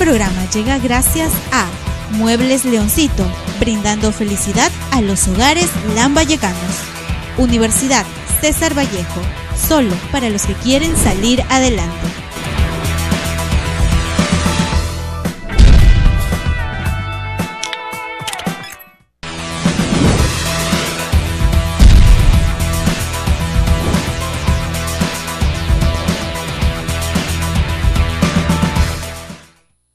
programa llega gracias a Muebles Leoncito, brindando felicidad a los hogares lambayecanos. Universidad César Vallejo, solo para los que quieren salir adelante.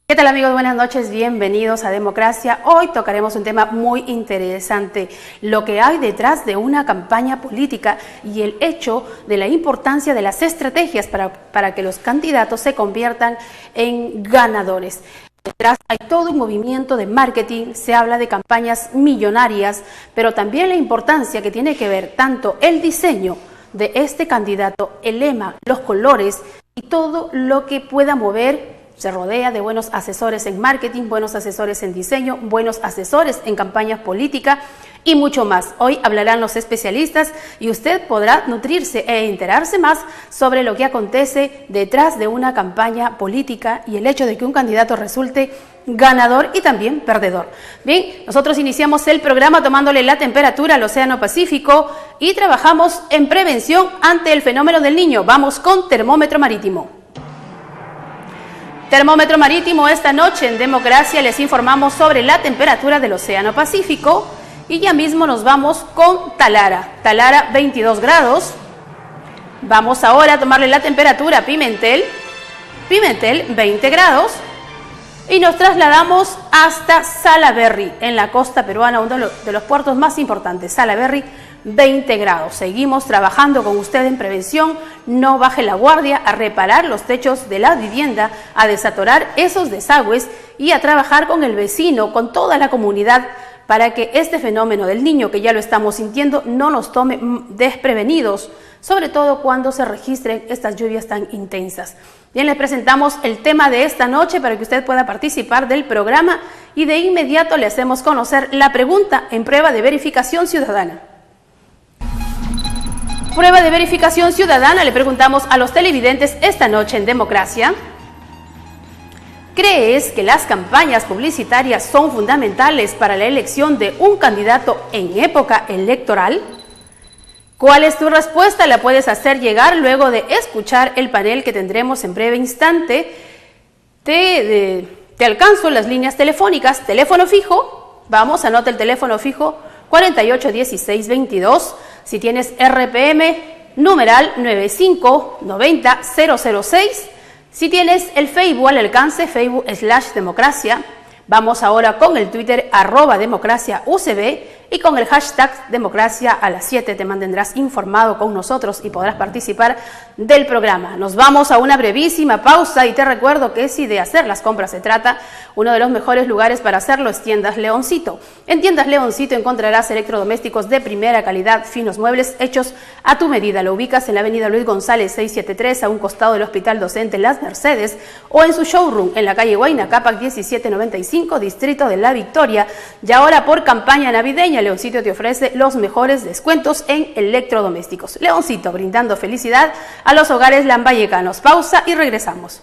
¿Qué tal, amigos? Buenas noches, bienvenidos a Democracia. Hoy tocaremos un tema muy interesante, lo que hay detrás de una campaña política y el hecho de la importancia de las estrategias para que los candidatos se conviertan en ganadores. Detrás hay todo un movimiento de marketing, se habla de campañas millonarias, pero también la importancia que tiene que ver tanto el diseño de este candidato, el lema, los colores y todo lo que pueda mover. Se rodea de buenos asesores en marketing, buenos asesores en diseño, buenos asesores en campañas políticas y mucho más. Hoy hablarán los especialistas y usted podrá nutrirse e enterarse más sobre lo que acontece detrás de una campaña política y el hecho de que un candidato resulte ganador y también perdedor. Bien, nosotros iniciamos el programa tomándole la temperatura al Océano Pacífico y trabajamos en prevención ante el fenómeno del Niño. Vamos con termómetro marítimo. Termómetro marítimo, esta noche en Democracia les informamos sobre la temperatura del Océano Pacífico y ya mismo nos vamos con Talara. Talara 22 grados. Vamos ahora a tomarle la temperatura a Pimentel. Pimentel 20 grados. Y nos trasladamos hasta Salaberry, en la costa peruana, uno de los puertos más importantes. Salaberry 20 grados. Seguimos trabajando con usted en prevención, no baje la guardia, a reparar los techos de la vivienda, a desatorar esos desagües y a trabajar con el vecino, con toda la comunidad, para que este fenómeno del Niño, que ya lo estamos sintiendo, no nos tome desprevenidos, sobre todo cuando se registren estas lluvias tan intensas. Bien, les presentamos el tema de esta noche para que usted pueda participar del programa y de inmediato le hacemos conocer la pregunta en prueba de verificación ciudadana. Prueba de verificación ciudadana, le preguntamos a los televidentes esta noche en Democracia. ¿Crees que las campañas publicitarias son fundamentales para la elección de un candidato en época electoral? ¿Cuál es tu respuesta? La puedes hacer llegar luego de escuchar el panel que tendremos en breve instante. Te alcanzo las líneas telefónicas. Teléfono fijo, vamos, anota el teléfono fijo 481622. Si tienes RPM, numeral 9590006. Si tienes el Facebook al alcance, Facebook/Democracia. Vamos ahora con el Twitter @DemocraciaUCB y con el hashtag Democracia a las 7 te mantendrás informado con nosotros y podrás participar del programa. Nos vamos a una brevísima pausa y te recuerdo que si de hacer las compras se trata, uno de los mejores lugares para hacerlo es Tiendas Leoncito. En Tiendas Leoncito encontrarás electrodomésticos de primera calidad, finos muebles hechos a tu medida. Lo ubicas en la avenida Luis González 673 a un costado del Hospital Docente Las Mercedes o en su showroom en la calle Huayna Cápac 1795, distrito de La Victoria. Y ahora por campaña navideña, Leoncito te ofrece los mejores descuentos en electrodomésticos. Leoncito, brindando felicidad a los hogares lambayecanos. Pausa y regresamos.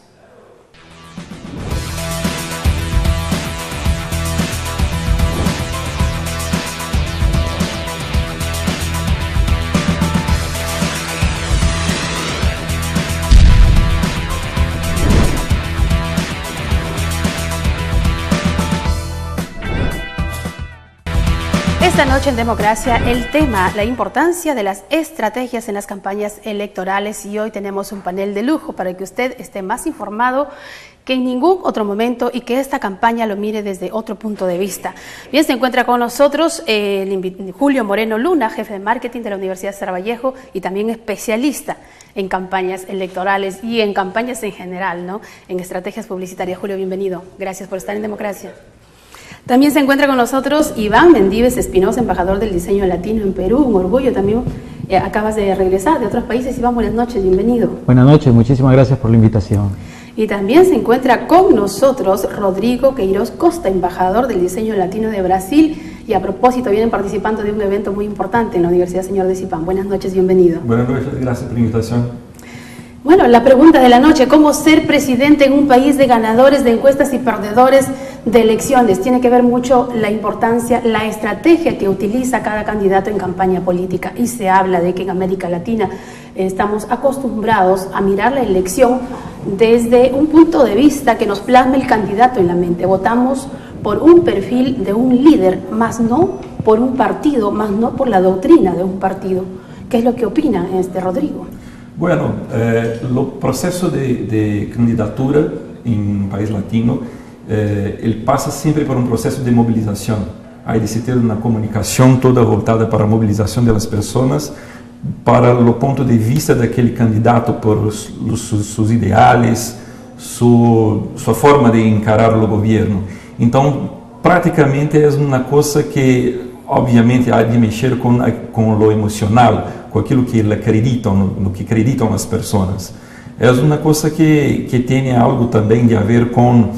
Esta noche en Democracia el tema, la importancia de las estrategias en las campañas electorales, y hoy tenemos un panel de lujo para que usted esté más informado que en ningún otro momento y que esta campaña lo mire desde otro punto de vista. Bien, se encuentra con nosotros Julio Moreno Luna, jefe de marketing de la Universidad César Vallejo y también especialista en campañas electorales y en campañas en general, ¿no? En estrategias publicitarias. Julio, bienvenido. Gracias por estar en Democracia. También se encuentra con nosotros Iván Mendíves Espinosa, embajador del diseño latino en Perú. Un orgullo también. Acabas de regresar de otros países. Iván, buenas noches, bienvenido. Buenas noches, muchísimas gracias por la invitación. Y también se encuentra con nosotros Rodrigo Queiroz Costa, embajador del diseño latino de Brasil. Y a propósito, vienen participando de un evento muy importante en la Universidad Señor de Zipán. Buenas noches, bienvenido. Buenas noches, gracias por la invitación. Bueno, la pregunta de la noche, ¿cómo ser presidente en un país de ganadores de encuestas y perdedores de elecciones? Tiene que ver mucho la importancia, la estrategia que utiliza cada candidato en campaña política. Y se habla de que en América Latina estamos acostumbrados a mirar la elección desde un punto de vista que nos plasme el candidato en la mente. Votamos por un perfil de un líder, más no por un partido, más no por la doctrina de un partido. ¿Qué es lo que opina Rodrigo? Bueno, el proceso de candidatura en un país latino, él pasa siempre por un proceso de movilización. Hay de tener una comunicación toda voltada para la movilización de las personas, para el punto de vista de aquel candidato, por sus ideales, su forma de encarar el gobierno. Entonces, prácticamente es una cosa que, obviamente, hay de mexer con lo emocional, com aquilo que ele acredita, no que acreditam as pessoas. É uma coisa que tem algo também de a ver com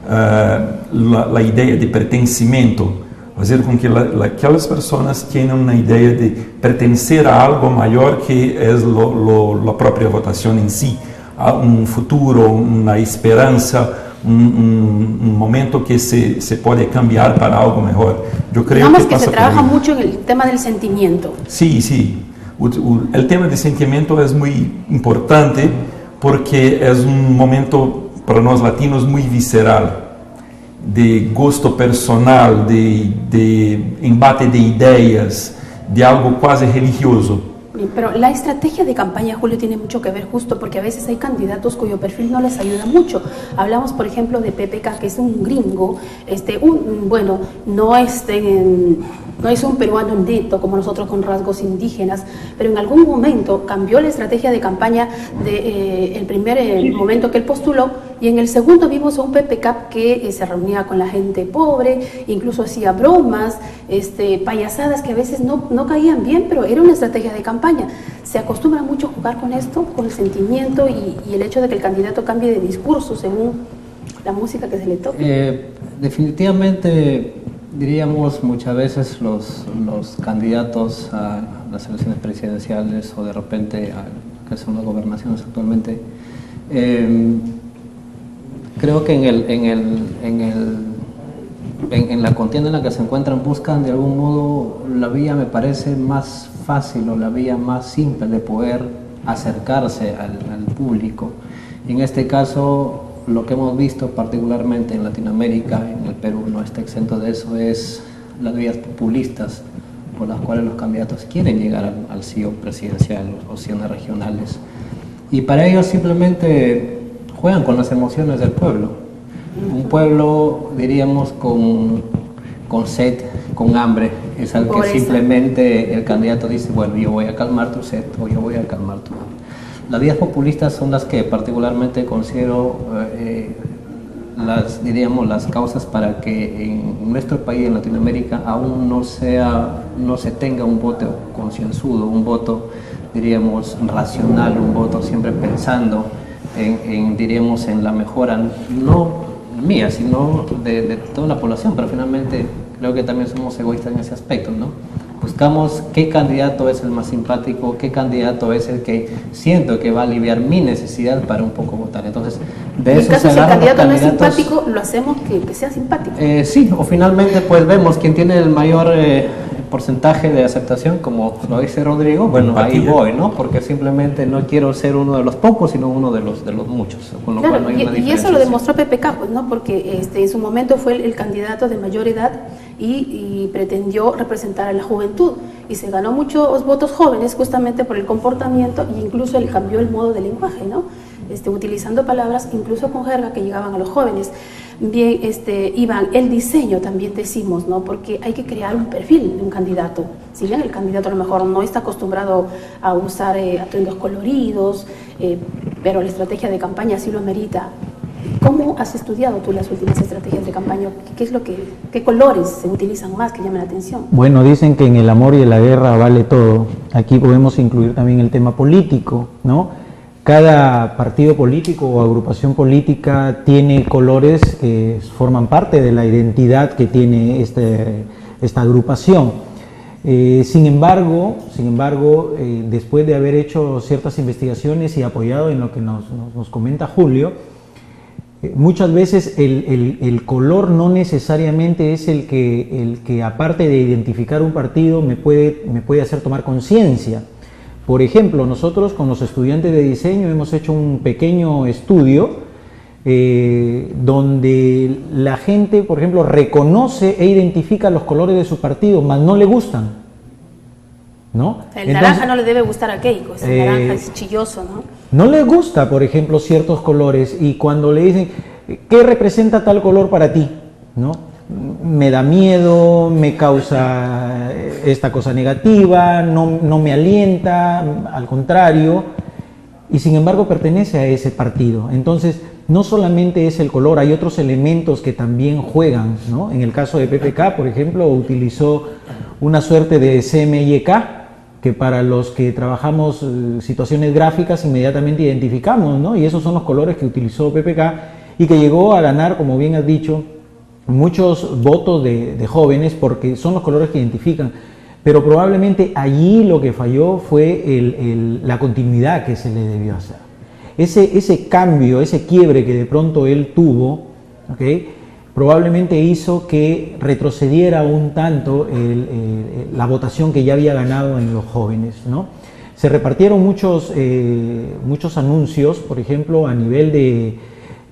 a ideia de pertencimento, fazer com que aquelas pessoas tenham uma ideia de pertencer a algo maior que é a própria votação em si, a futuro, uma esperança, momento que se pode cambiar para algo melhor. Eu creio Digamos que se trabaja muito no tema do sentimento. Sim, sim. El tema de sentimiento es muy importante porque es un momento para los latinos muy visceral, de gusto personal, de embate de ideas, de algo casi religioso. Pero la estrategia de campaña, Julio, tiene mucho que ver justo porque a veces hay candidatos cuyo perfil no les ayuda mucho. Hablamos, por ejemplo, de PPK, que es un gringo, no es un peruano neto como nosotros con rasgos indígenas, pero en algún momento cambió la estrategia de campaña el primer momento que él postuló, y en el segundo vimos a un PPK que se reunía con la gente pobre, incluso hacía bromas, payasadas que a veces no caían bien, pero era una estrategia de campaña. Se acostumbra mucho a jugar con esto, con el sentimiento y el hecho de que el candidato cambie de discurso según la música que se le toque. Definitivamente, diríamos muchas veces los candidatos a las elecciones presidenciales o de repente a que son las gobernaciones actualmente, creo que en la contienda en la que se encuentran buscan de algún modo la vía, me parece, más fácil o la vía más simple de poder acercarse al público. Y en este caso, lo que hemos visto particularmente en Latinoamérica, en el Perú no está exento de eso, es las vías populistas por las cuales los candidatos quieren llegar al sillón presidencial o sillones regionales. Y para ellos simplemente juegan con las emociones del pueblo. Un pueblo, diríamos, con sed, con hambre, es al que simplemente el candidato dice, bueno, yo voy a calmar tu sed o yo voy a calmar tu hambre. Las vías populistas son las que particularmente considero las causas para que en nuestro país, en Latinoamérica, aún no se tenga un voto concienzudo, un voto, diríamos, racional, un voto siempre pensando diríamos, en la mejora, no mía, sino de toda la población, pero finalmente creo que también somos egoístas en ese aspecto, ¿no? Buscamos qué candidato es el más simpático, qué candidato es el que siento que va a aliviar mi necesidad para un poco votar. Entonces, de eso se agarran los candidatos. Si el candidato no es simpático, lo hacemos que sea simpático. Sí, o finalmente pues vemos quién tiene el mayor porcentaje de aceptación, como lo dice Rodrigo, bueno, ahí voy, ¿no? Porque simplemente no quiero ser uno de los pocos, sino uno de los muchos, con lo claro, cual no hay una diferencia. Y eso lo demostró PPK, pues, ¿no? Porque en su momento fue el candidato de mayor edad y pretendió representar a la juventud y se ganó muchos votos jóvenes justamente por el comportamiento e incluso él cambió el modo de lenguaje, ¿no? Utilizando palabras incluso con jerga que llegaban a los jóvenes. Bien, Iván, el diseño también decimos, ¿no? Porque hay que crear un perfil de un candidato. Si bien el candidato a lo mejor no está acostumbrado a usar atuendos coloridos, pero la estrategia de campaña sí lo amerita. ¿Cómo has estudiado tú las últimas estrategias de campaña? ¿Qué colores se utilizan más que llaman la atención? Bueno, dicen que en el amor y en la guerra vale todo. Aquí podemos incluir también el tema político, ¿no? Cada partido político o agrupación política tiene colores que forman parte de la identidad que tiene esta agrupación. Sin embargo, después de haber hecho ciertas investigaciones y apoyado en lo que nos comenta Julio, muchas veces el color no necesariamente es el que aparte de identificar un partido me puede hacer tomar conciencia. Por ejemplo, nosotros con los estudiantes de diseño hemos hecho un pequeño estudio donde la gente, por ejemplo, reconoce e identifica los colores de su partido, mas no le gustan, ¿no? El naranja no le debe gustar a Keiko, ese naranja es chilloso, ¿no? No le gusta, por ejemplo, ciertos colores, y cuando le dicen, ¿qué representa tal color para ti? ¿No? Me da miedo, me causa esta cosa negativa, no me alienta, al contrario, y sin embargo pertenece a ese partido. Entonces, no solamente es el color, hay otros elementos que también juegan, ¿no? En el caso de PPK, por ejemplo, utilizó una suerte de CMYK, que para los que trabajamos situaciones gráficas inmediatamente identificamos, ¿no? Y esos son los colores que utilizó PPK y que llegó a ganar, como bien has dicho, muchos votos de jóvenes porque son los colores que identifican. Pero probablemente allí lo que falló fue la continuidad que se le debió hacer. Ese cambio, ese quiebre que de pronto él tuvo, ¿okay?, probablemente hizo que retrocediera un tanto la votación que ya había ganado en los jóvenes, ¿no? Se repartieron muchos anuncios, por ejemplo, a nivel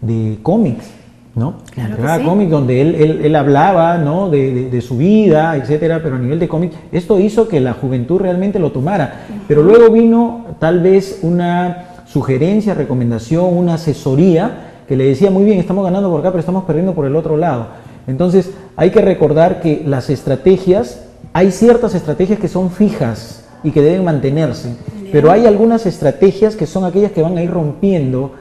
de cómics, ¿no? Claro que sí. Cómics donde él hablaba, ¿no?, de su vida, etcétera, pero a nivel de cómics, esto hizo que la juventud realmente lo tomara. Pero luego vino tal vez una sugerencia, recomendación, una asesoría que le decía, muy bien, estamos ganando por acá, pero estamos perdiendo por el otro lado. Entonces, hay que recordar que las estrategias, hay ciertas estrategias que son fijas y que deben mantenerse, pero hay algunas estrategias que son aquellas que van a ir rompiendo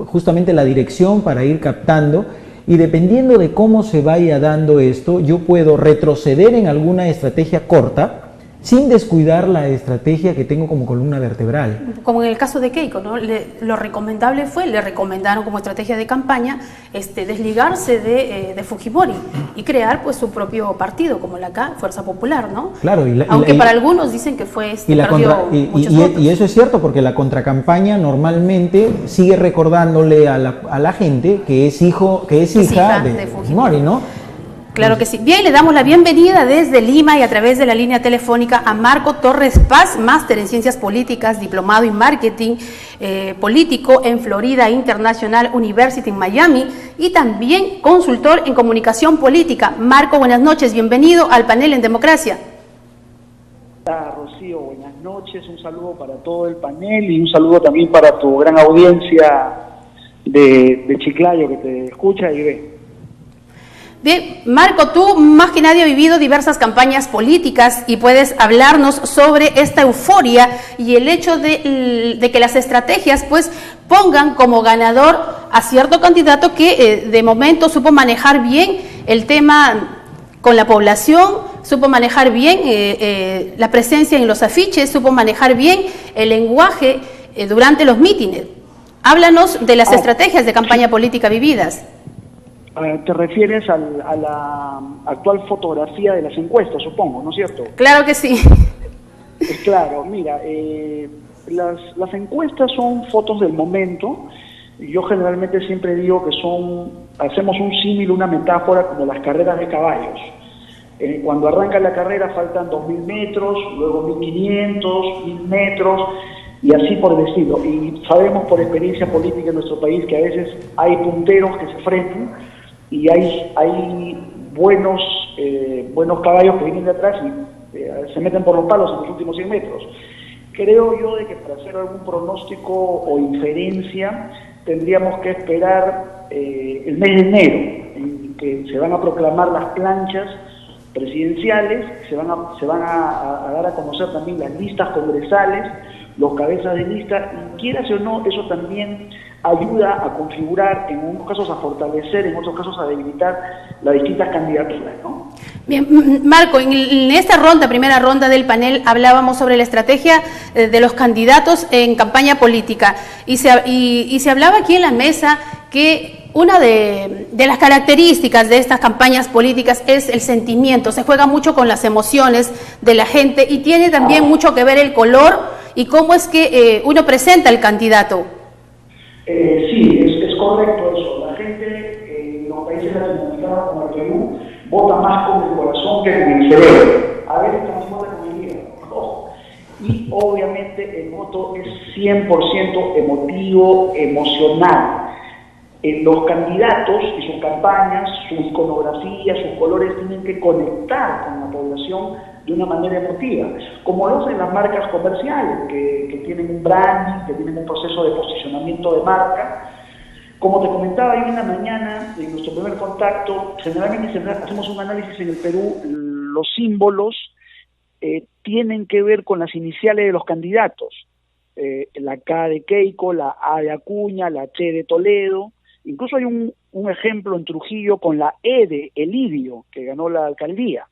justamente la dirección para ir captando, y dependiendo de cómo se vaya dando esto, yo puedo retroceder en alguna estrategia corta, sin descuidar la estrategia que tengo como columna vertebral. Como en el caso de Keiko, ¿no? Lo recomendable fue, le recomendaron como estrategia de campaña desligarse de Fujimori y crear pues su propio partido, como la Fuerza Popular, ¿no? Claro, aunque para algunos dicen que fue y eso es cierto, porque la contracampaña normalmente sigue recordándole a la gente que es hija de Fujimori, ¿no? Claro que sí. Bien, le damos la bienvenida desde Lima y a través de la línea telefónica a Marco Torres Paz, máster en Ciencias Políticas, diplomado en Marketing Político en Florida International University en Miami y también consultor en Comunicación Política. Marco, buenas noches, bienvenido al panel en Democracia. Hola, Rocío, buenas noches, un saludo para todo el panel y un saludo también para tu gran audiencia de Chiclayo que te escucha y ve. Bien, Marco, tú más que nadie has vivido diversas campañas políticas y puedes hablarnos sobre esta euforia y el hecho de que las estrategias pues pongan como ganador a cierto candidato que de momento supo manejar bien el tema con la población, supo manejar bien la presencia en los afiches, supo manejar bien el lenguaje durante los mítines. Háblanos de las estrategias de campaña política vividas. Te refieres a la actual fotografía de las encuestas, supongo, ¿no es cierto? Claro que sí. Claro, mira, las encuestas son fotos del momento. Yo generalmente siempre digo que hacemos un símil, una metáfora como las carreras de caballos. Cuando arranca la carrera faltan 2.000 metros, luego 1.500, 1.000 metros, y así por el estilo. Y sabemos por experiencia política en nuestro país que a veces hay punteros que se frenan, y hay buenos caballos que vienen de atrás y se meten por los palos en los últimos 100 metros. Creo yo de que para hacer algún pronóstico o inferencia tendríamos que esperar el mes de enero, en que se van a proclamar las planchas presidenciales, se van a dar a conocer también las listas congresales, los cabezas de lista, y quieras o no, eso también ayuda a configurar, en unos casos a fortalecer, en otros casos a debilitar las distintas candidaturas, ¿no? Bien, Marco, en esta primera ronda del panel, hablábamos sobre la estrategia de los candidatos en campaña política y se hablaba aquí en la mesa que Una de las características de estas campañas políticas es el sentimiento, se juega mucho con las emociones de la gente y tiene también mucho que ver el color y cómo es que uno presenta al candidato. Sí, es correcto eso. La gente en los países latinoamericanos como el Perú vota más con el corazón que con el cerebro. A veces también vota con el hígado. Y obviamente el voto es 100% emotivo, emocional. Los candidatos y sus campañas, su iconografía, sus colores tienen que conectar con la población de una manera emotiva, como lo hacen las marcas comerciales, que tienen un branding, que tienen un proceso de posicionamiento de marca. Como te comentaba hoy en la mañana, en nuestro primer contacto, generalmente hacemos un análisis en el Perú, los símbolos tienen que ver con las iniciales de los candidatos, la K de Keiko, la A de Acuña, la T de Toledo. Incluso hay un ejemplo en Trujillo con la E de Elidio, que ganó la alcaldía.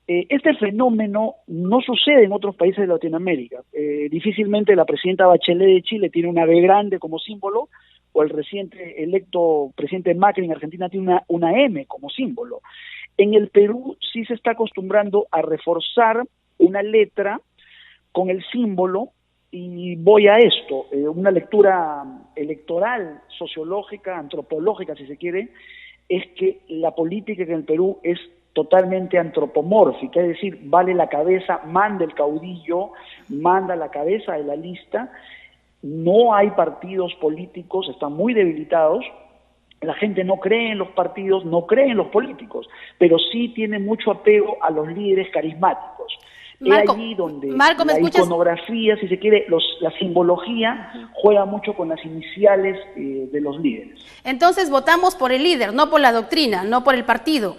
Este fenómeno no sucede en otros países de Latinoamérica. Difícilmente la presidenta Bachelet de Chile tiene una B grande como símbolo, o el reciente electo presidente Macri en Argentina tiene una M como símbolo. En el Perú sí se está acostumbrando a reforzar una letra con el símbolo. Y voy a esto, una lectura electoral, sociológica, antropológica, si se quiere, es que la política en el Perú es totalmente antropomórfica, es decir, vale la cabeza, manda el caudillo, manda la cabeza de la lista, no hay partidos políticos, están muy debilitados, la gente no cree en los partidos, no cree en los políticos, pero sí tiene mucho apego a los líderes carismáticos. Marco, es allí donde Marco, ¿me la escuchas? Iconografía, si se quiere, la simbología juega mucho con las iniciales de los líderes. Entonces votamos por el líder, no por la doctrina, no por el partido.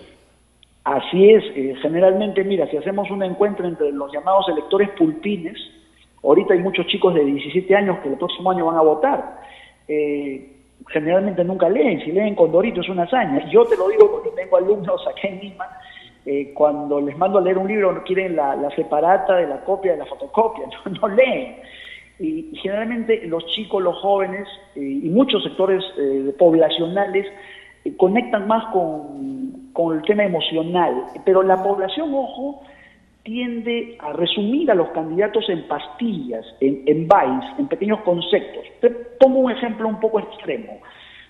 Así es, generalmente, mira, si hacemos un encuentro entre los llamados electores pulpines, ahorita hay muchos chicos de 17 años que el próximo año van a votar, generalmente nunca leen, si leen Condorito es una hazaña. Yo te lo digo porque tengo alumnos acá en Lima, cuando les mando a leer un libro no quieren la separata de la copia de la fotocopia, no leen. Y generalmente los chicos, los jóvenes y muchos sectores poblacionales conectan más con el tema emocional, pero la población, ojo, tiende a resumir a los candidatos en pastillas, en bytes, en pequeños conceptos. Te pongo un ejemplo un poco extremo.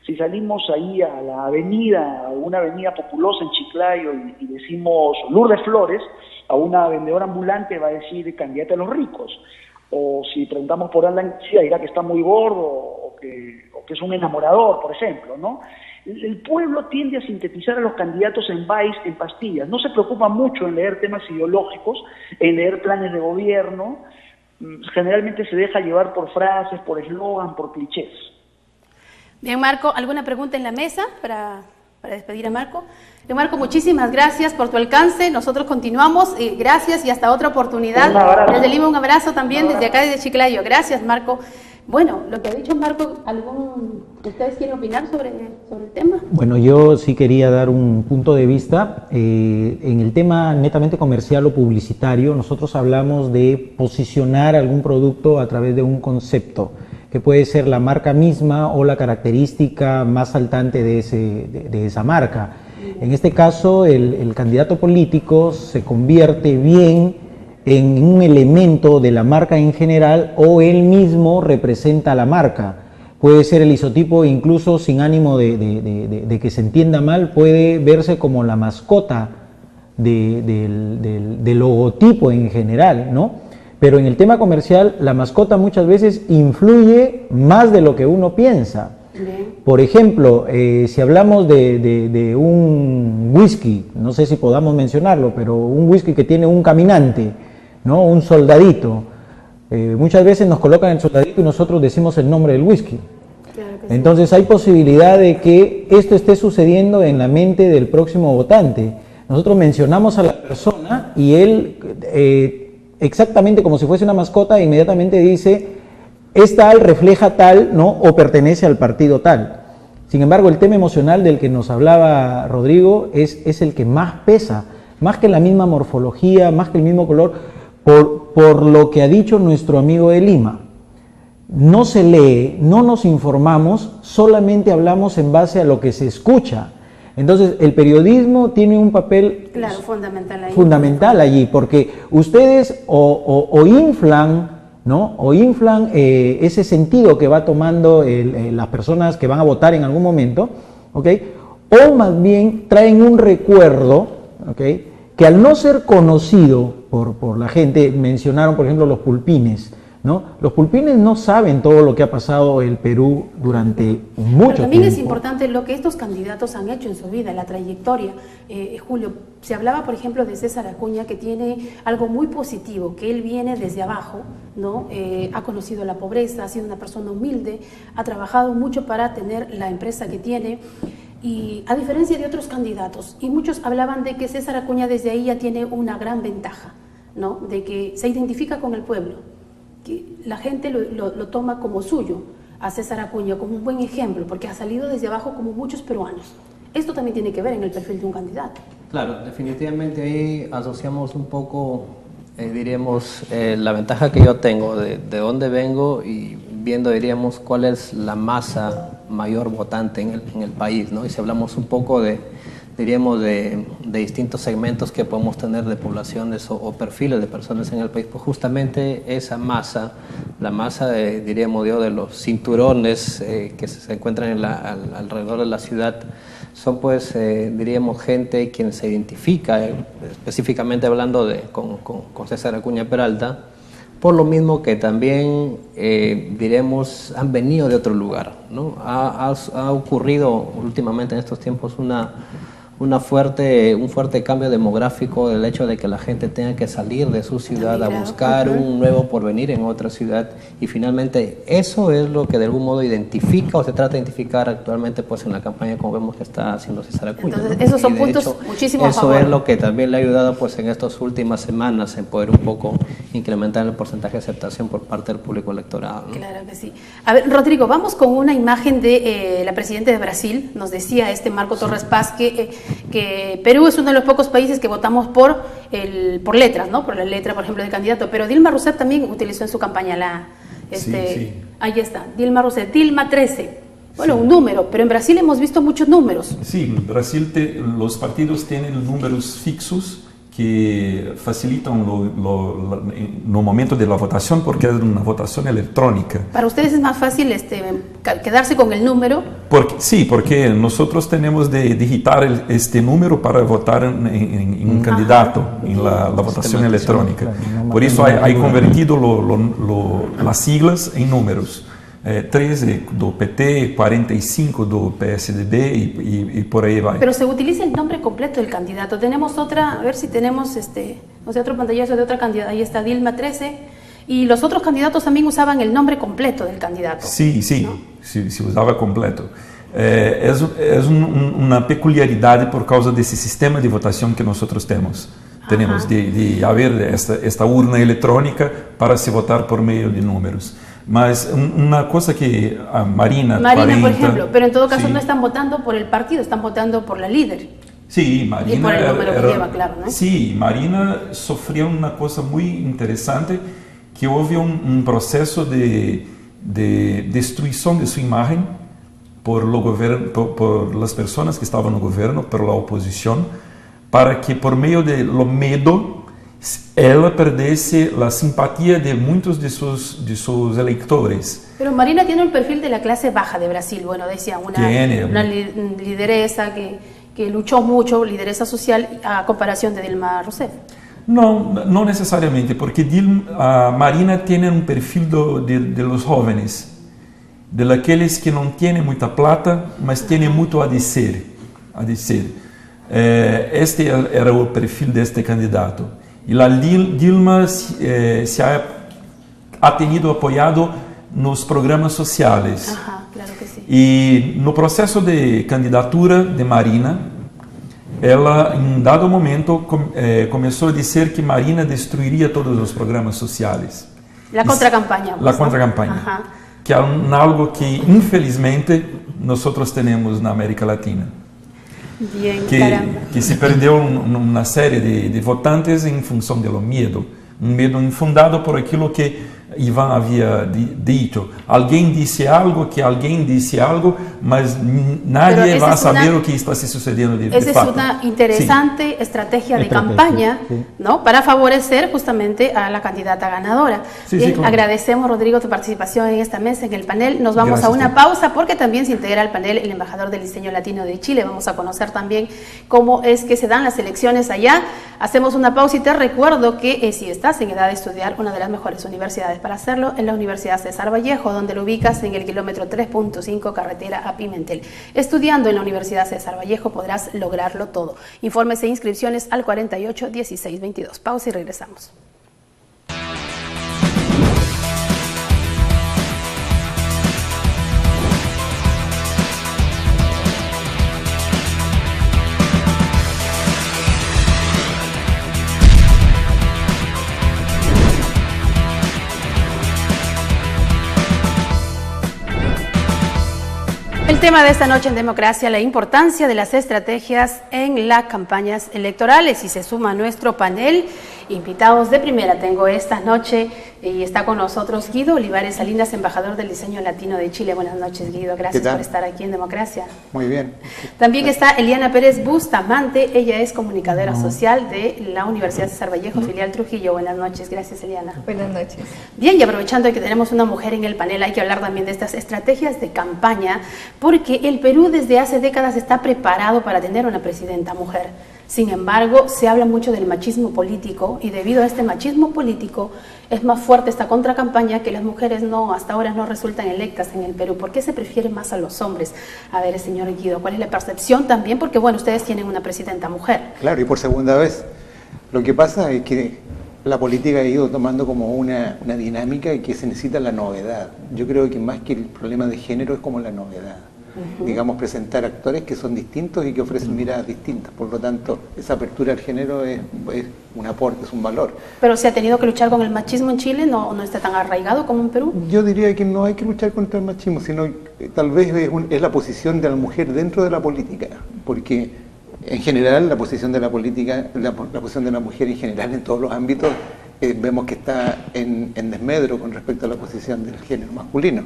Si salimos ahí a la avenida, a una avenida populosa en Chiclayo y decimos Lourdes Flores, a una vendedora ambulante va a decir candidata a los ricos. O si preguntamos por Alan García, dirá que está muy gordo o que es un enamorador, por ejemplo, ¿no? El pueblo tiende a sintetizar a los candidatos en bytes, en pastillas. No se preocupa mucho en leer temas ideológicos, en leer planes de gobierno. Generalmente se deja llevar por frases, por eslogan, por clichés. Bien, Marco, ¿alguna pregunta en la mesa para despedir a Marco? Bien, Marco, muchísimas gracias por tu alcance. Nosotros continuamos. Gracias y hasta otra oportunidad. Desde Lima un abrazo también, desde acá, desde Chiclayo. Gracias, Marco. Bueno, lo que ha dicho Marco, ¿ustedes quieren opinar sobre el tema? Bueno, yo sí quería dar un punto de vista. En el tema netamente comercial o publicitario, nosotros hablamos de posicionar algún producto a través de un concepto, que puede ser la marca misma o la característica más saltante de esa marca. En este caso, el candidato político se convierte bien en un elemento de la marca en general o él mismo representa a la marca. Puede ser el isotipo, incluso sin ánimo de que se entienda mal, puede verse como la mascota del logotipo en general, ¿no? Pero en el tema comercial, la mascota muchas veces influye más de lo que uno piensa. Por ejemplo, si hablamos de un whisky, no sé si podamos mencionarlo, pero un whisky que tiene un caminante, ¿no? Un soldadito. Muchas veces nos colocan el soldadito y nosotros decimos el nombre del whisky. Claro que sí. Entonces hay posibilidad de que esto esté sucediendo en la mente del próximo votante. Nosotros mencionamos a la persona y él... exactamente como si fuese una mascota, inmediatamente dice, es tal, refleja tal, ¿no? O pertenece al partido tal. Sin embargo, el tema emocional del que nos hablaba Rodrigo es el que más pesa, más que la misma morfología, más que el mismo color, por lo que ha dicho nuestro amigo de Lima. no se lee, no nos informamos, solamente hablamos en base a lo que se escucha. Entonces, el periodismo tiene un papel fundamental allí, porque ustedes o inflan, ¿no? O inflan ese sentido que va tomando las personas que van a votar en algún momento, ¿ok? O más bien traen un recuerdo, ¿ok? Que al no ser conocido por la gente, mencionaron por ejemplo los pulpines, ¿no? Los pulpines no saben todo lo que ha pasado en el Perú durante mucho tiempo. También es importante lo que estos candidatos han hecho en su vida, la trayectoria. Julio, se hablaba por ejemplo de César Acuña, que tiene algo muy positivo, que él viene desde abajo, ¿no? Ha conocido la pobreza, ha sido una persona humilde, ha trabajado mucho para tener la empresa que tiene. Y a diferencia de otros candidatos, y muchos hablaban de que César Acuña desde ahí ya tiene una gran ventaja, ¿no? De que se identifica con el pueblo, que la gente lo toma como suyo, a César Acuña como un buen ejemplo, porque ha salido desde abajo como muchos peruanos. Esto también tiene que ver en el perfil de un candidato. Claro, definitivamente ahí asociamos un poco, diríamos, la ventaja que yo tengo de dónde vengo y viendo, diríamos, cuál es la masa mayor votante en el país, ¿no? Y si hablamos un poco diríamos, de distintos segmentos que podemos tener de poblaciones o perfiles de personas en el país, pues justamente esa masa, la masa, diríamos yo, de los cinturones que se encuentran alrededor de la ciudad, son pues, diríamos, gente quien se identifica, específicamente hablando con César Acuña Peralta, por lo mismo que también, diremos, han venido de otro lugar, ¿no? Ha ocurrido últimamente en estos tiempos un fuerte cambio demográfico, del hecho de que la gente tenga que salir de su ciudad a buscar un nuevo porvenir en otra ciudad, y finalmente eso es lo que de algún modo identifica o se trata de identificar actualmente pues en la campaña, como vemos que está haciendo César Acuña. Entonces, ¿no? esos son y puntos hecho, muchísimo a favor. Eso es lo que también le ha ayudado pues en estas últimas semanas en poder un poco incrementar el porcentaje de aceptación por parte del público electorado, ¿no? Claro que sí. A ver, Rodrigo, vamos con una imagen de la presidenta de Brasil. Nos decía Marco Torres Paz que Perú es uno de los pocos países que votamos por letras, ¿no? Por la letra, por ejemplo, del candidato. Pero Dilma Rousseff también utilizó en su campaña sí. Ahí está, Dilma Rousseff, Dilma 13. Bueno, sí, un número, pero en Brasil hemos visto muchos números. Sí, en Brasil los partidos tienen números fixos que facilitan no momento de la votación, porque es una votación electrónica. Para ustedes es más fácil quedarse con el número. Porque nosotros tenemos de digitar este número para votar en un candidato en la votación electrónica. Por eso hay convertido las siglas en números. 13 do PT, 45 do PSDB y por ahí va. Pero se utiliza el nombre completo del candidato. Tenemos otra, a ver si tenemos otro pantallazo de otra candidata. Ahí está Dilma 13. Y los otros candidatos también usaban el nombre completo del candidato. Sí, ¿no? se usaba completo. Es una peculiaridad por causa de ese sistema de votación que nosotros tenemos. Tenemos de haber esta urna electrónica para se votar por medio de números. Mas una cosa que a Marina 40, por ejemplo, pero en todo caso sí, no están votando por el partido, están votando por la líder. Sí, Marina. Y por el número que lleva, claro, ¿no? Sí, Marina sufrió una cosa muy interesante, que hubo un proceso de destrucción de su imagen por las personas que estaban en el gobierno, por la oposición, para que por medio de lo miedo ela perdesse la simpatía de muchos de sus electores. Pero Marina tiene el perfil de la clase baja de Brasil, bueno, decía, una lideresa que luchó mucho, lideresa social, a comparación de Dilma Rousseff. No necesariamente, porque Marina tiene un perfil de los jóvenes, de aquellos que no tienen mucha plata, mas tienen mucho a decir. Este era el perfil de este candidato. Y la Dilma se ha tenido apoyado nos programas sociales. Ajá, claro que sí. Y no proceso de candidatura de Marina, ela em dado momento começou a dizer que Marina destruiria todos os programas sociais. La contracampaña. La contracampaña. Que é algo que infelizmente nós temos na América Latina. Bien, que se perdeu uma série de votantes em função do medo, um medo infundado por aquilo que Iván había dicho, alguien dice algo, que alguien dice algo, mas nadie va a saber lo que está sucediendo de esa fato. Es una interesante estrategia de campaña, ¿no? Para favorecer justamente a la candidata ganadora. Bien, claro. Agradecemos, Rodrigo, tu participación en esta mesa, en el panel. Nos vamos a una pausa porque también se integra al panel el embajador del diseño latino de Chile. Vamos a conocer también cómo es que se dan las elecciones allá. Hacemos una pausa y te recuerdo que si estás en edad de estudiar, una de las mejores universidades para hacerlo es la Universidad César Vallejo, donde lo ubicas en el kilómetro 3.5 carretera a Pimentel. Estudiando en la Universidad César Vallejo podrás lograrlo todo. Informes e inscripciones al 48 16 22. Pausa y regresamos. El tema de esta noche en Democracia, la importancia de las estrategias en las campañas electorales, y se suma a nuestro panel. Invitados de primera tengo esta noche y está con nosotros Guido Olivares Salinas, embajador del diseño latino de Chile. Buenas noches, Guido, gracias por estar aquí en Democracia. Muy bien. También está Eliana Pérez Bustamante, ella es comunicadora social de la Universidad César Vallejo, filial Trujillo. Buenas noches, gracias Eliana. Buenas noches. Bien, y aprovechando que tenemos una mujer en el panel, hay que hablar también de estas estrategias de campaña, porque el Perú desde hace décadas está preparado para tener una presidenta mujer. Sin embargo, se habla mucho del machismo político y debido a este machismo político es más fuerte esta contracampaña, que las mujeres hasta ahora no resultan electas en el Perú. ¿Por qué se prefiere más a los hombres? A ver, señor Guido, ¿cuál es la percepción también? Porque bueno, ustedes tienen una presidenta mujer. Claro, y por segunda vez. Lo que pasa es que la política ha ido tomando como una dinámica y que se necesita la novedad. Yo creo que más que el problema de género es como la novedad. Digamos, presentar actores que son distintos y que ofrecen miradas distintas. Por lo tanto, esa apertura al género es un aporte, es un valor. Pero se ha tenido que luchar con el machismo en Chile, ¿no está tan arraigado como en Perú? Yo diría que no hay que luchar contra el machismo, sino tal vez es la posición de la mujer dentro de la política, porque en general la posición de la política, la posición de la mujer en general en todos los ámbitos, vemos que está en desmedro con respecto a la posición del género masculino.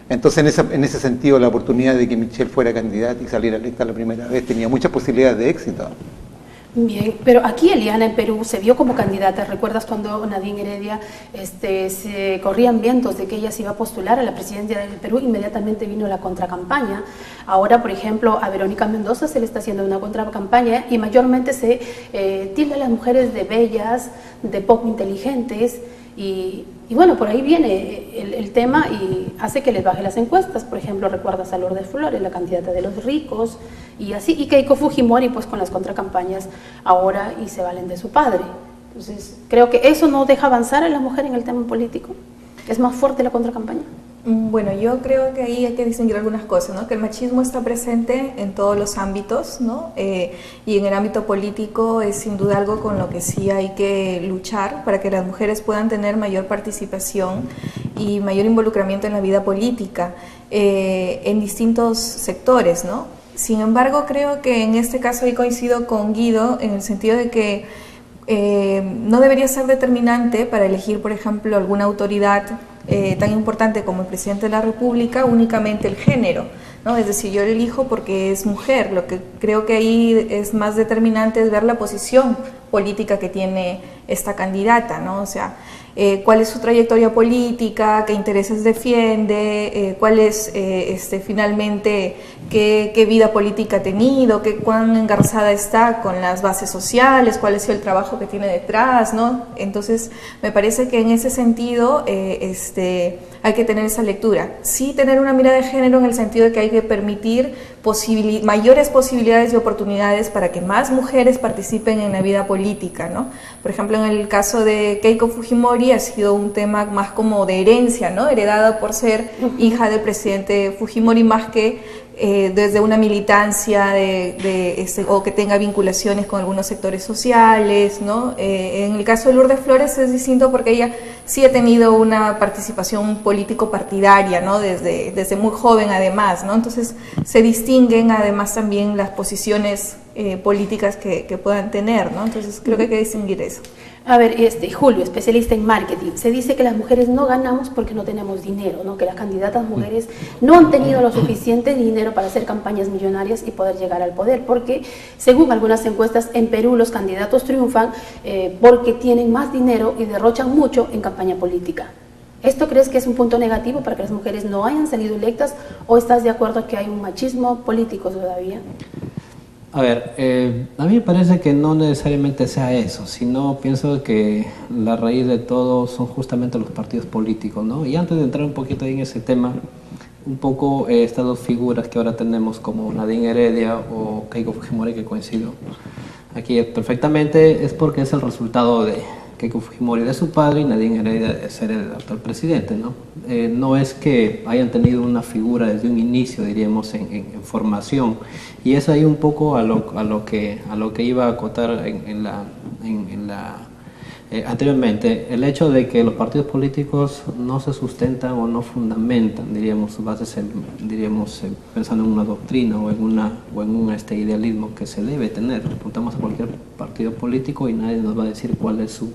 Entonces, en ese sentido, la oportunidad de que Michelle fuera candidata y saliera electa la primera vez tenía muchas posibilidades de éxito. Bien, pero aquí Eliana en Perú se vio como candidata. ¿Recuerdas cuando Nadine Heredia se corrían vientos de que ella se iba a postular a la presidencia del Perú? Inmediatamente vino la contracampaña. Ahora, por ejemplo, a Verónica Mendoza se le está haciendo una contracampaña y mayormente se tilda a las mujeres de bellas, de poco inteligentes. Y bueno, por ahí viene el tema y hace que les baje las encuestas. Por ejemplo, recuerdas a Lourdes Flores, la candidata de los ricos, y así, y Keiko Fujimori pues con las contracampañas ahora y se valen de su padre. Entonces, creo que eso no deja avanzar a la mujer en el tema político. ¿Es más fuerte la contracampaña? Bueno, yo creo que ahí hay que distinguir algunas cosas, ¿no? Que el machismo está presente en todos los ámbitos, ¿no? Y en el ámbito político es sin duda algo con lo que sí hay que luchar para que las mujeres puedan tener mayor participación y mayor involucramiento en la vida política en distintos sectores, ¿no? Sin embargo, creo que en este caso ahí coincido con Guido en el sentido de que no debería ser determinante para elegir, por ejemplo, alguna autoridad tan importante como el presidente de la República únicamente el género, ¿no? Es decir, yo elijo porque es mujer. Lo que creo que ahí es más determinante es ver la posición política que tiene esta candidata, ¿no? O sea, cuál es su trayectoria política, qué intereses defiende, cuál es finalmente qué vida política ha tenido, cuán engarzada está con las bases sociales, cuál es el trabajo que tiene detrás, ¿no? Entonces, me parece que en ese sentido hay que tener esa lectura. Sí tener una mirada de género en el sentido de que hay que permitir mayores posibilidades y oportunidades para que más mujeres participen en la vida política, ¿no? Por ejemplo, en el caso de Keiko Fujimori ha sido un tema más como de herencia, ¿no? Heredada por ser hija del presidente Fujimori, más que desde una militancia o que tenga vinculaciones con algunos sectores sociales, ¿no? En el caso de Lourdes Flores es distinto porque ella sí ha tenido una participación político-partidaria, ¿no? Desde muy joven además, ¿no? Entonces se distinguen además también las posiciones políticas que puedan tener, ¿no? Entonces creo que hay que distinguir eso. A ver, Julio, especialista en marketing, se dice que las mujeres no ganamos porque no tenemos dinero, ¿no? Que las candidatas mujeres no han tenido lo suficiente dinero para hacer campañas millonarias y poder llegar al poder, porque según algunas encuestas en Perú los candidatos triunfan porque tienen más dinero y derrochan mucho en campaña política. ¿Esto crees que es un punto negativo para que las mujeres no hayan salido electas o estás de acuerdo que hay un machismo político todavía? A ver, a mí me parece que no necesariamente sea eso, sino pienso que la raíz de todo son justamente los partidos políticos, ¿no? Y antes de entrar un poquito en ese tema, un poco estas dos figuras que ahora tenemos como Nadine Heredia o Keiko Fujimori, que coincido aquí perfectamente, es porque es el resultado de Keiko Fujimori de su padre y Nadine Heredia de ser el actual presidente, ¿no? No es que hayan tenido una figura desde un inicio, diríamos, en formación, y es ahí un poco a lo que iba a acotar anteriormente, el hecho de que los partidos políticos no se sustentan o no fundamentan, diríamos, sus bases, pensando en una doctrina o en un idealismo que se debe tener. Preguntamos a cualquier partido político y nadie nos va a decir cuál es su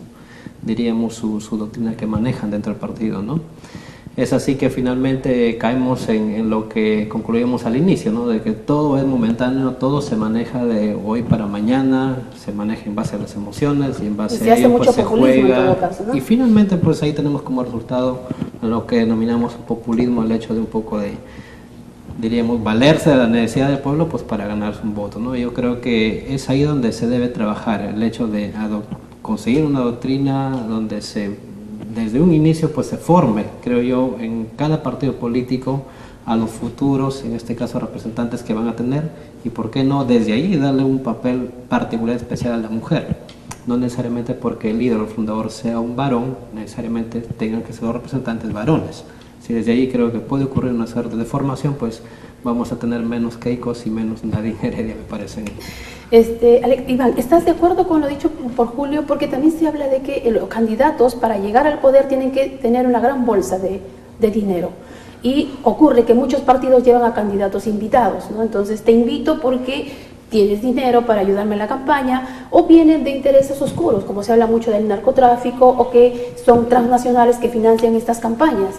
doctrina que manejan dentro del partido, ¿no? Es así que finalmente caemos en lo que concluimos al inicio, ¿no? De que todo es momentáneo, todo se maneja de hoy para mañana, se maneja en base a las emociones y en base a ello pues se juega. En todo caso, ¿no? Y finalmente pues ahí tenemos como resultado lo que denominamos populismo, el hecho de un poco de, diríamos, valerse de la necesidad del pueblo pues para ganarse un voto, ¿no? Yo creo que es ahí donde se debe trabajar, el hecho de conseguir una doctrina donde desde un inicio pues se forme, creo yo, en cada partido político a los futuros, en este caso representantes que van a tener, y por qué no desde ahí darle un papel particular especial a la mujer. No necesariamente porque el líder o el fundador sea un varón, necesariamente tengan que ser los representantes varones. Si desde ahí creo que puede ocurrir una suerte de formación, pues vamos a tener menos Keikos y menos Nadine Heredia, me parece. Iván, ¿estás de acuerdo con lo dicho por Julio? Porque también se habla de que los candidatos para llegar al poder tienen que tener una gran bolsa de dinero. Y ocurre que muchos partidos llevan a candidatos invitados, ¿no? Entonces te invito porque tienes dinero para ayudarme en la campaña, o vienen de intereses oscuros, como se habla mucho del narcotráfico, o que son transnacionales que financian estas campañas.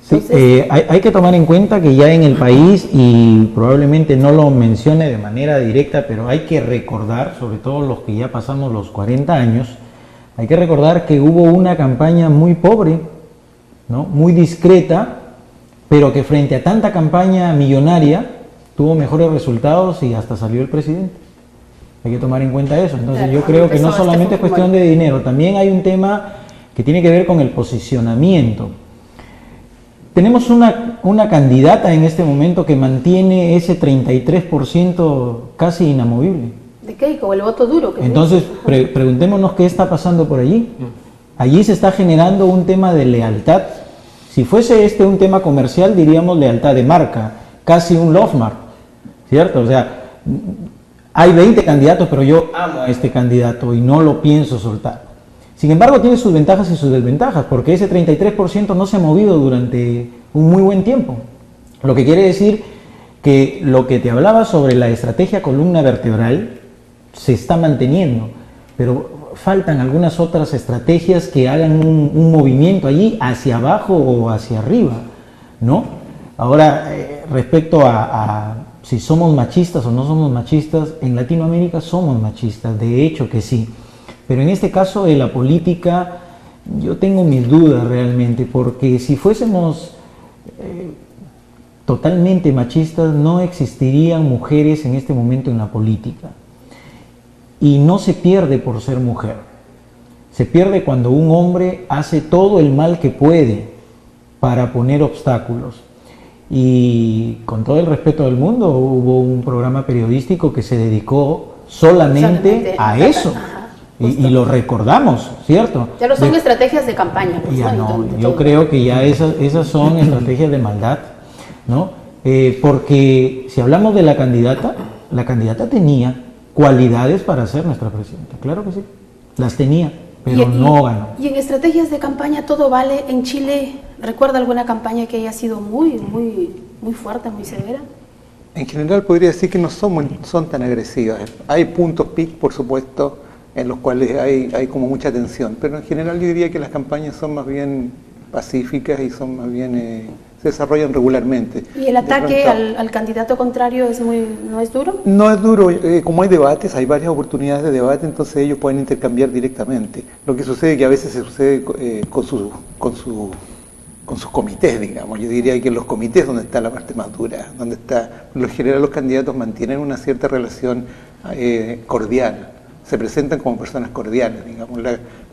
Sí, hay que tomar en cuenta que ya en el país, y probablemente no lo mencione de manera directa, pero hay que recordar, sobre todo los que ya pasamos los 40 años, hay que recordar que hubo una campaña muy pobre, ¿no? Muy discreta, pero que frente a tanta campaña millonaria tuvo mejores resultados y hasta salió el presidente. Hay que tomar en cuenta eso. Entonces yo creo que no solamente es cuestión de dinero, también hay un tema que tiene que ver con el posicionamiento. Tenemos una candidata en este momento que mantiene ese 33% casi inamovible. ¿De Keiko? El voto duro. Entonces, preguntémonos qué está pasando por allí. Allí se está generando un tema de lealtad. Si fuese un tema comercial, diríamos lealtad de marca, casi un love mark, ¿cierto? O sea, hay 20 candidatos, pero yo amo a este candidato y no lo pienso soltar. Sin embargo, tiene sus ventajas y sus desventajas, porque ese 33% no se ha movido durante un muy buen tiempo. Lo que quiere decir que lo que te hablaba sobre la estrategia columna vertebral se está manteniendo, pero faltan algunas otras estrategias que hagan un movimiento allí hacia abajo o hacia arriba, ¿no? Ahora, respecto a si somos machistas o no somos machistas, en Latinoamérica somos machistas, de hecho que sí. Pero en este caso de la política, yo tengo mis dudas realmente, porque si fuésemos totalmente machistas, no existirían mujeres en este momento en la política. Y no se pierde por ser mujer. Se pierde cuando un hombre hace todo el mal que puede para poner obstáculos. Y con todo el respeto del mundo, hubo un programa periodístico que se dedicó solamente a eso. Y lo recordamos, ¿cierto? Ya no son estrategias de campaña. Pues, ya no, yo creo que ya esas son estrategias de maldad, ¿no? Porque si hablamos de la candidata tenía cualidades para ser nuestra presidenta, claro que sí, las tenía, pero no ganó. Y en estrategias de campaña todo vale. En Chile, ¿recuerda alguna campaña que haya sido muy fuerte, muy severa? En general podría decir que no son tan agresivas. Hay puntos pic, por supuesto, en los cuales hay como mucha tensión, pero en general yo diría que las campañas son más bien pacíficas y son más bien se desarrollan regularmente. ¿Y el ataque al candidato contrario no es duro? No es duro, como hay debates, hay varias oportunidades de debate, entonces ellos pueden intercambiar directamente. Lo que sucede es que a veces se sucede con sus comités, digamos. Yo diría que en los comités donde está la parte más dura, donde está, en general los candidatos mantienen una cierta relación cordial, se presentan como personas cordiales, digamos.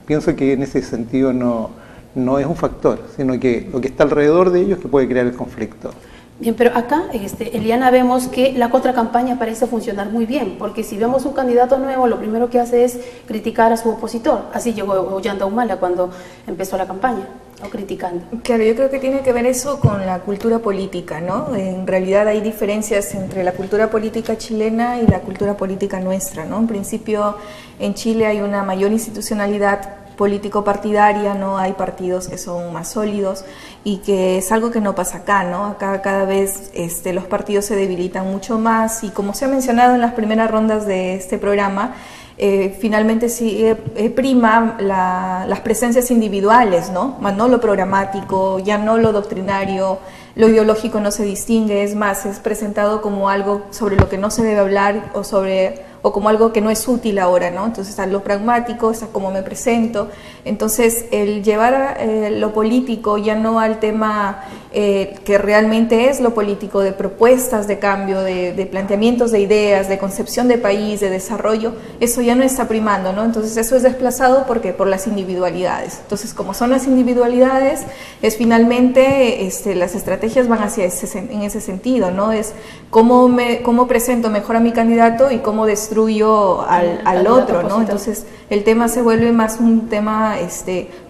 Pienso que en ese sentido no es un factor, sino que lo que está alrededor de ellos es que puede crear el conflicto. Bien, pero acá, Eliana, vemos que la contracampaña parece funcionar muy bien, porque si vemos un candidato nuevo, lo primero que hace es criticar a su opositor. Así llegó Ollanta Humala cuando empezó la campaña, o criticando. Claro, yo creo que tiene que ver eso con la cultura política, ¿no? En realidad hay diferencias entre la cultura política chilena y la cultura política nuestra, ¿no? En principio, en Chile hay una mayor institucionalidad político-partidaria, ¿no? Hay partidos que son más sólidos y que es algo que no pasa acá, ¿no? Acá cada vez los partidos se debilitan mucho más y, como se ha mencionado en las primeras rondas de este programa, finalmente sí prima las presencias individuales, ¿no? Más no lo programático, ya no lo doctrinario, lo ideológico no se distingue, es más, es presentado como algo sobre lo que no se debe hablar o como algo que no es útil ahora, ¿no? Entonces está lo pragmático, está cómo me presento. Entonces el llevar lo político ya no al tema que realmente es lo político, de propuestas de cambio, de planteamientos de ideas, de concepción de país, de desarrollo, eso ya no está primando, ¿no? Entonces eso es desplazado por las individualidades. Entonces, como son las individualidades, es finalmente las estrategias van en ese sentido, ¿no? Es cómo presento mejor a mi candidato y cómo destruyo al otro, ¿no? Entonces el tema se vuelve más un tema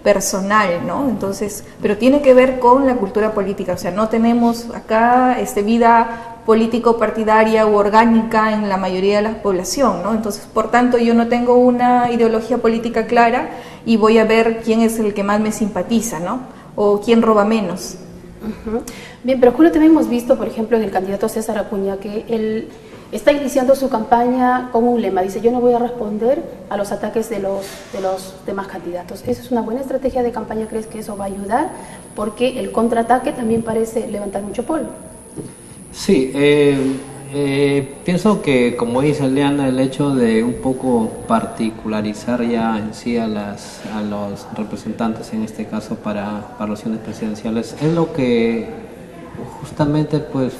personal, ¿no? Entonces, pero tiene que ver con la cultura política, o sea, no tenemos acá vida político-partidaria u orgánica en la mayoría de la población, ¿no? Entonces, por tanto, yo no tengo una ideología política clara y voy a ver quién es el que más me simpatiza, ¿no? O quién roba menos. Uh-huh. Bien, pero Julio, también hemos visto, por ejemplo, en el candidato César Acuña, que él está iniciando su campaña con un lema, dice: yo no voy a responder a los ataques de los demás candidatos. ¿Eso es una buena estrategia de campaña? ¿Crees que eso va a ayudar? Porque el contraataque también parece levantar mucho polvo. Sí, pienso que, como dice Eliana, el hecho de un poco particularizar ya en sí a los representantes, en este caso para elecciones presidenciales, es lo que justamente pues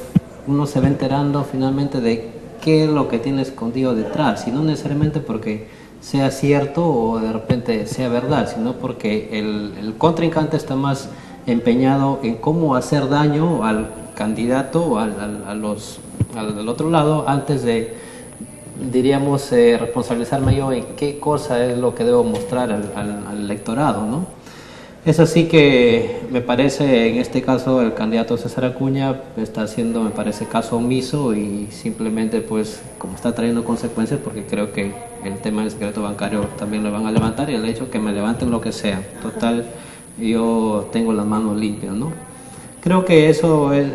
uno se va enterando finalmente de qué es lo que tiene escondido detrás, y no necesariamente porque sea cierto o de repente sea verdad, sino porque el contrincante está más empeñado en cómo hacer daño al candidato o al otro lado, antes de, diríamos, responsabilizarme yo en qué cosa es lo que debo mostrar al electorado, ¿no? Es así que me parece, en este caso, el candidato César Acuña está haciendo, me parece, caso omiso, y simplemente, pues, como está trayendo consecuencias, porque creo que el tema del secreto bancario también lo van a levantar, y el hecho que me levanten lo que sea, total, yo tengo las manos limpias, ¿no? Creo que eso es,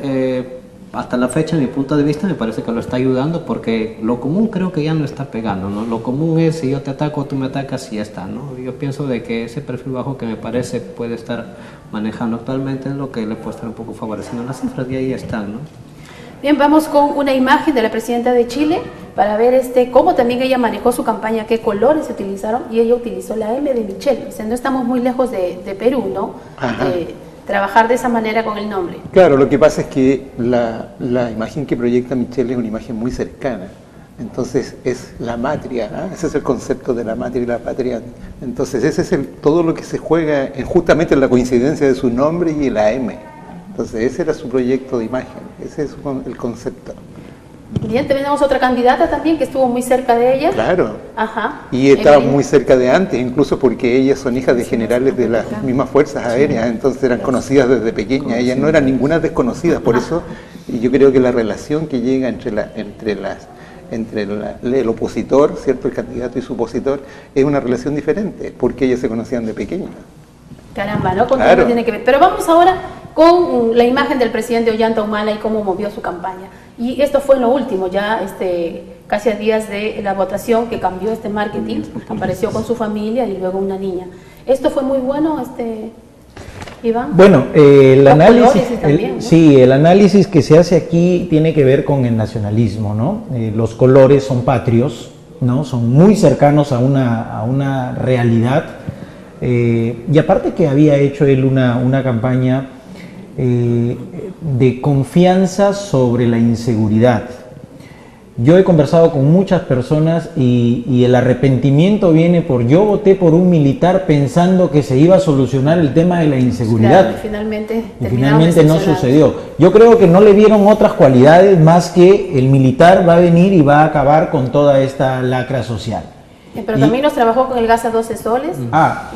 hasta la fecha, en mi punto de vista, me parece que lo está ayudando, porque lo común creo que ya no está pegando, ¿no? Lo común es: si yo te ataco, tú me atacas y ya está, ¿no? Yo pienso de que ese perfil bajo que me parece puede estar manejando actualmente es lo que le puede estar un poco favoreciendo las cifras, y ahí están, ¿no? Bien, vamos con una imagen de la presidenta de Chile para ver cómo también ella manejó su campaña, qué colores se utilizaron, y ella utilizó la M de Michelle. O sea, no estamos muy lejos de Perú, ¿no? Trabajar de esa manera con el nombre. Claro, lo que pasa es que la imagen que proyecta Michelle es una imagen muy cercana. Entonces es la matria, ¿eh? Ese es el concepto de la matria y la patria. Entonces ese es todo lo que se juega justamente en la coincidencia de su nombre y la M. Entonces ese era su proyecto de imagen, ese es el concepto. Bien, tenemos otra candidata también que estuvo muy cerca de ella. Claro. Ajá. Y estaba muy cerca de antes, incluso porque ellas son hijas de generales de las mismas fuerzas aéreas, entonces eran conocidas desde pequeñas, ellas no eran ninguna desconocidas, por eso yo creo que la relación que llega entre el opositor, ¿cierto?, el candidato y su opositor, es una relación diferente, porque ellas se conocían de pequeñas. Caramba, ¿no? Con todo tiene que ver. Pero vamos ahora con la imagen del presidente Ollanta Humala y cómo movió su campaña. Y esto fue lo último, ya casi a días de la votación, que cambió este marketing, apareció con su familia y luego una niña. ¿Esto fue muy bueno, Iván? Bueno, el análisis, también, ¿no? sí, el análisis que se hace aquí tiene que ver con el nacionalismo, ¿no? Los colores son patrios, ¿no? Son muy cercanos a una realidad, y aparte que había hecho él una campaña de confianza sobre la inseguridad. Yo he conversado con muchas personas y el arrepentimiento viene por yo voté por un militar pensando que se iba a solucionar el tema de la inseguridad. Claro, y finalmente no sucedió. Yo creo que no le vieron otras cualidades más que el militar va a venir y va a acabar con toda esta lacra social. Pero también nos trabajó con el gas a 12 soles,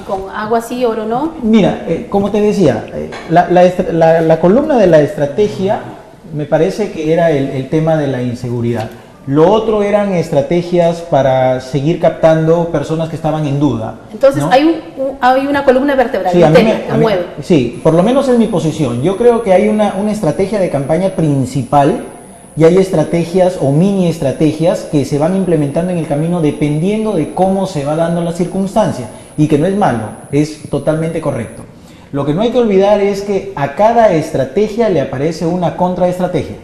con agua sí, oro no. Mira, como te decía, la columna de la estrategia me parece que era el tema de la inseguridad. Lo otro eran estrategias para seguir captando personas que estaban en duda. Entonces, ¿no? hay una columna vertebral, sí, que mueve. Sí, por lo menos es mi posición. Yo creo que hay una estrategia de campaña principal y hay estrategias o mini estrategias que se van implementando en el camino dependiendo de cómo se va dando la circunstancia. Y que no es malo, es totalmente correcto. Lo que no hay que olvidar es que a cada estrategia le aparece una contraestrategia.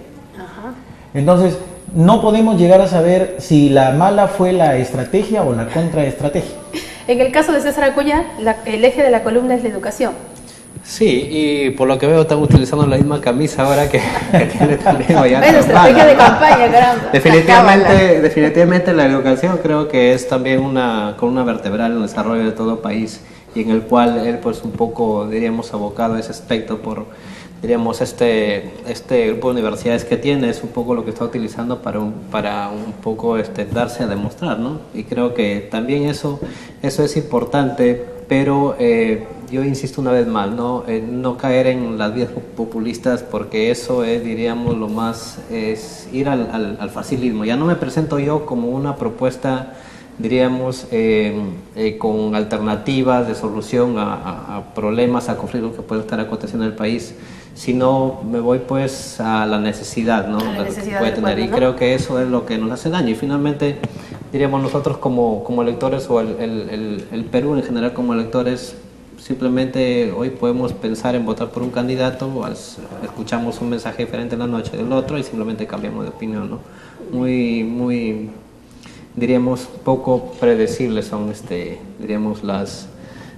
Entonces, no podemos llegar a saber si la mala fue la estrategia o la contraestrategia. En el caso de César Acuña, el eje de la columna es la educación. Sí, y por lo que veo están utilizando la misma camisa ahora que tiene también Ollanta. Es estrategia de campaña, caramba. Definitivamente la educación creo que es también una columna vertebral en el desarrollo de todo país, y en el cual él pues un poco, diríamos, abocado a ese aspecto por, diríamos, este grupo de universidades que tiene, es un poco lo que está utilizando para un poco darse a demostrar, ¿no? Y creo que también eso es importante, pero yo insisto una vez más, no caer en las vías populistas, porque eso es, diríamos, lo más, es ir al facilismo. Ya no me presento yo como una propuesta, diríamos, con alternativas de solución a problemas, a conflictos que pueden estar aconteciendo en el país, sino me voy pues a la necesidad, ¿no? La necesidad que puede tener, pueblo, y ¿no? creo que eso es lo que nos hace daño, y finalmente diríamos nosotros como electores, o el Perú en general como electores, simplemente hoy podemos pensar en votar por un candidato, escuchamos un mensaje diferente en la noche del otro y simplemente cambiamos de opinión, ¿no? Muy diríamos poco predecibles son diríamos las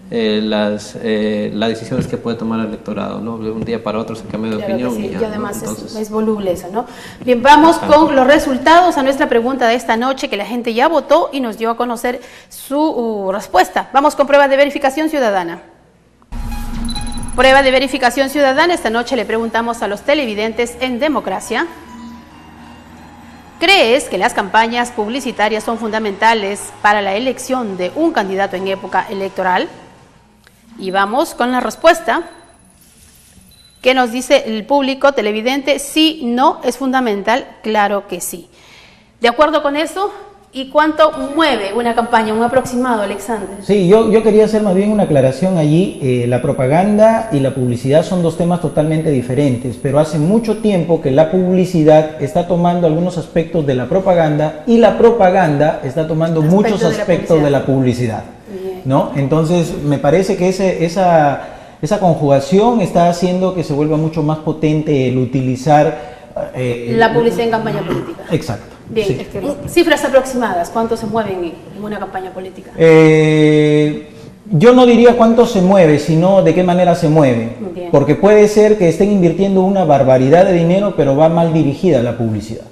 decisiones que puede tomar el electorado, ¿no? De un día para otro se cambia de opinión. Sí. Y además, ¿no? Entonces, es voluble eso, ¿no? Bien, vamos con los resultados a nuestra pregunta de esta noche, que la gente ya votó y nos dio a conocer su respuesta. Vamos con prueba de verificación ciudadana. Prueba de verificación ciudadana. Esta noche le preguntamos a los televidentes en Democracia: ¿crees que las campañas publicitarias son fundamentales para la elección de un candidato en época electoral? Y vamos con la respuesta. ¿Qué nos dice el público televidente? Sí, no, es fundamental, claro que sí. ¿De acuerdo con eso? ¿Y cuánto mueve una campaña, un aproximado, Alexander? Sí, yo quería hacer más bien una aclaración allí. La propaganda y la publicidad son dos temas totalmente diferentes, pero hace mucho tiempo que la publicidad está tomando algunos aspectos de la propaganda y la propaganda está tomando muchos aspectos de la publicidad, ¿no? Entonces, me parece que esa conjugación está haciendo que se vuelva mucho más potente el utilizar la publicidad en campaña política. Exacto. Bien, sí. Cifras aproximadas, ¿cuánto se mueven en una campaña política? Yo no diría cuánto se mueve, sino de qué manera se mueve. Bien. Porque puede ser que estén invirtiendo una barbaridad de dinero, pero va mal dirigida la publicidad.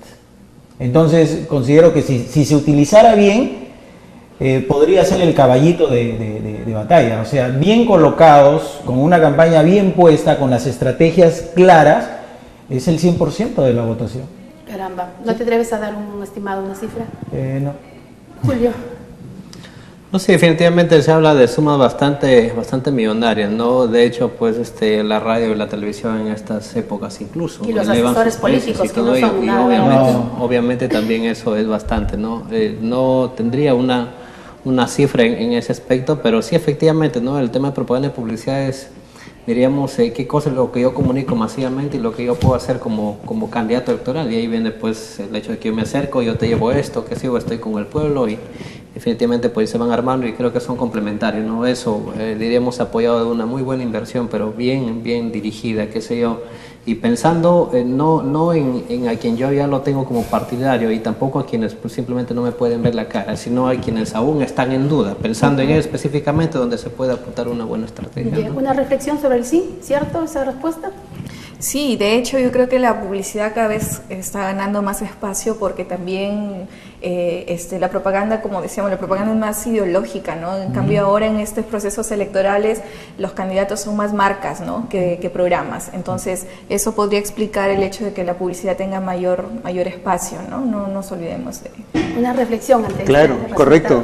Entonces, considero que si se utilizara bien, podría ser el caballito de batalla. O sea, bien colocados, con una campaña bien puesta, con las estrategias claras, es el 100% de la votación. Caramba, ¿no te atreves a dar un estimado, una cifra? No. Julio. No sé, definitivamente se habla de sumas bastante millonarias, ¿no? De hecho, pues la radio y la televisión en estas épocas incluso y los elevan asesores sus precios políticos y que todo no ello, son y nada. obviamente también eso es bastante, ¿no? No tendría una cifra en ese aspecto, pero sí, efectivamente, ¿no? El tema de propaganda y publicidad es diríamos, qué cosa es lo que yo comunico masivamente y lo que yo puedo hacer como candidato electoral. Y ahí viene pues el hecho de que yo me acerco, yo te llevo esto, que sigo, estoy con el pueblo, y definitivamente pues se van armando y creo que son complementarios, ¿no? Eso, diríamos, apoyado de una muy buena inversión, pero bien dirigida, qué sé yo. Y pensando no en a quien yo ya lo tengo como partidario y tampoco a quienes pues, simplemente no me pueden ver la cara, sino a quienes aún están en duda, pensando en él específicamente donde se puede apuntar una buena estrategia, ¿no? Una reflexión sobre el sí, ¿cierto? Esa respuesta. Sí, de hecho yo creo que la publicidad cada vez está ganando más espacio porque también la propaganda, como decíamos, la propaganda es más ideológica, ¿no? En cambio ahora en estos procesos electorales los candidatos son más marcas, ¿no? que programas. Entonces eso podría explicar el hecho de que la publicidad tenga mayor espacio, ¿no? No nos olvidemos de una reflexión antes. Claro, correcto.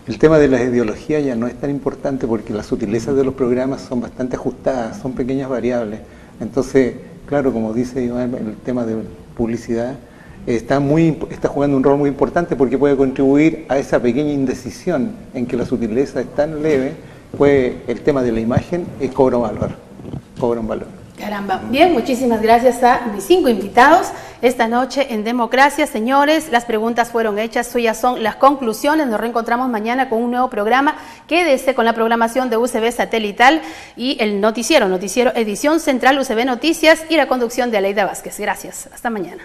El tema de las ideologías ya no es tan importante porque las sutilezas de los programas son bastante ajustadas, son pequeñas variables. Entonces, claro, como dice Iván, el tema de publicidad está jugando un rol muy importante porque puede contribuir a esa pequeña indecisión en que la sutileza es tan leve, pues el tema de la imagen cobra un valor. Caramba. Bien, muchísimas gracias a mis 5 invitados esta noche en Democracia. Señores, las preguntas fueron hechas, suyas son las conclusiones. Nos reencontramos mañana con un nuevo programa. Quédese con la programación de UCB Satelital y el noticiero edición central UCB Noticias y la conducción de Aleida Vázquez. Gracias. Hasta mañana.